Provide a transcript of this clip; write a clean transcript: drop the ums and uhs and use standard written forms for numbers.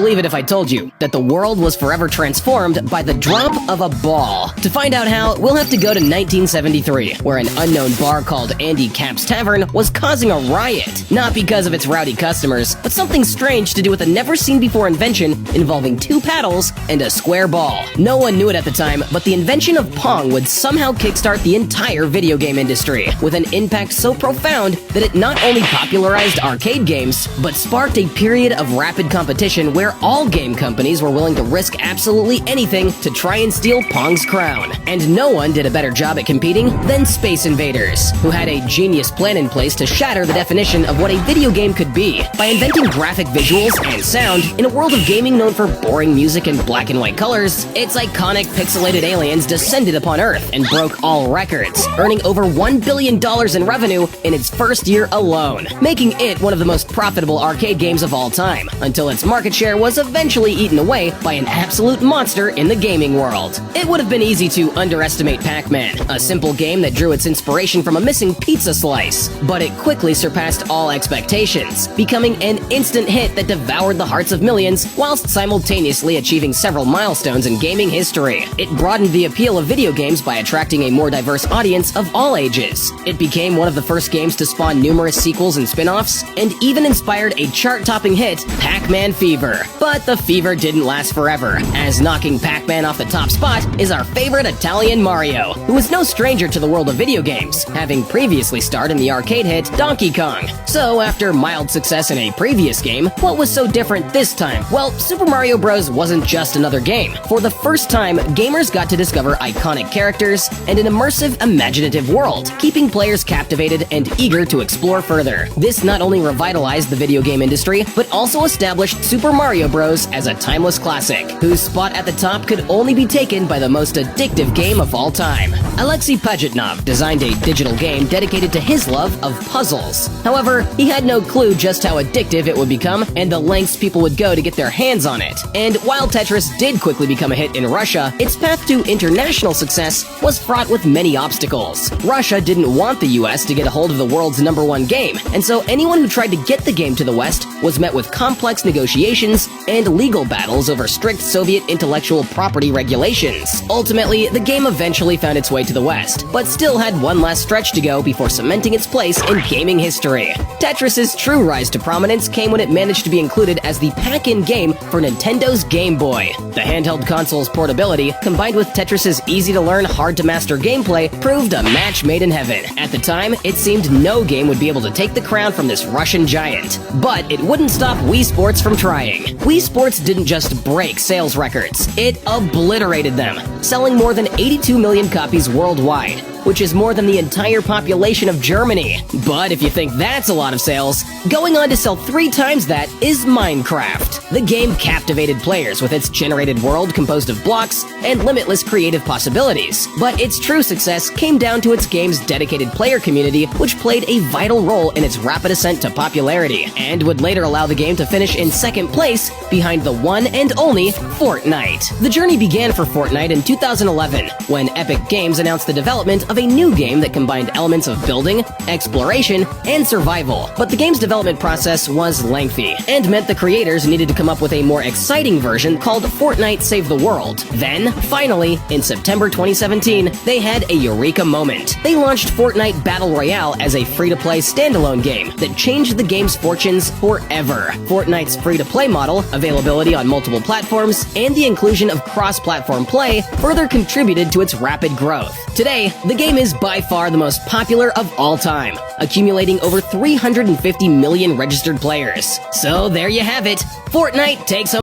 Believe it if I told you that the world was forever transformed by the drop of a ball. To find out how, we'll have to go to 1973, where an unknown bar called Andy Capp's Tavern was causing a riot. Not because of its rowdy customers, but something strange to do with a never-seen-before invention involving 2 paddles and a square ball. No one knew it at the time, but the invention of Pong would somehow kickstart the entire video game industry, with an impact so profound that it not only popularized arcade games, but sparked a period of rapid competition where all game companies were willing to risk absolutely anything to try and steal Pong's crown. And no one did a better job at competing than Space Invaders, who had a genius plan in place to shatter the definition of what a video game could be by inventing graphic visuals and sound in a world of gaming known for boring music and black and white colors. Its iconic pixelated aliens descended upon Earth and broke all records, earning over $1 billion in revenue in its first year alone, making it one of the most profitable arcade games of all time, until its market share was eventually eaten away by an absolute monster in the gaming world. It would have been easy to underestimate Pac-Man, a simple game that drew its inspiration from a missing pizza slice, but it quickly surpassed all expectations, becoming an instant hit that devoured the hearts of millions whilst simultaneously achieving several milestones in gaming history. It broadened the appeal of video games by attracting a more diverse audience of all ages. It became one of the first games to spawn numerous sequels and spin-offs, and even inspired a chart-topping hit, Pac-Man Fever. But the fever didn't last forever, as knocking Pac-Man off the top spot is our favorite Italian Mario, who is no stranger to the world of video games, having previously starred in the arcade hit Donkey Kong. So after mild success in a previous game, what was so different this time? Well, Super Mario Bros. Wasn't just another game. For the first time, gamers got to discover iconic characters and an immersive, imaginative world, keeping players captivated and eager to explore further. This not only revitalized the video game industry, but also established Super Mario Bros. As a timeless classic, whose spot at the top could only be taken by the most addictive game of all time. Alexei Pajitnov designed a digital game dedicated to his love of puzzles. However, he had no clue just how addictive it would become and the lengths people would go to get their hands on it. And while Tetris did quickly become a hit in Russia, its path to international success was fraught with many obstacles. Russia didn't want the US to get a hold of the world's #1 game, and so anyone who tried to get the game to the West was met with complex negotiations and legal battles over strict Soviet intellectual property regulations. Ultimately, the game eventually found its way to the West, but still had one last stretch to go before cementing its place in gaming history. Tetris's true rise to prominence came when it managed to be included as the pack-in game for Nintendo's Game Boy. The handheld console's portability, combined with Tetris's easy-to-learn, hard-to-master gameplay, proved a match made in heaven. At the time, it seemed no game would be able to take the crown from this Russian giant. But it wouldn't stop Wii Sports from trying. Wii Sports didn't just break sales records, it obliterated them, selling more than 82 million copies worldwide, which is more than the entire population of Germany. But if you think that's a lot of sales, going on to sell 3 times that is Minecraft. The game captivated players with its generated world composed of blocks and limitless creative possibilities. But its true success came down to its game's dedicated player community, which played a vital role in its rapid ascent to popularity, and would later allow the game to finish in second place behind the one and only Fortnite. The journey began for Fortnite in 2011, when Epic Games announced the development of a new game that combined elements of building, exploration, and survival. But the game's development process was lengthy, and meant the creators needed to come up with a more exciting version called Fortnite Save the World. Then, finally, in September 2017, they had a eureka moment. They launched Fortnite Battle Royale as a free-to-play standalone game that changed the game's fortunes forever. Fortnite's free-to-play model, availability on multiple platforms, and the inclusion of cross-platform play further contributed to its rapid growth. Today, the game is by far the most popular of all time, accumulating over 350 million registered players. So there you have it. Fortnite takes home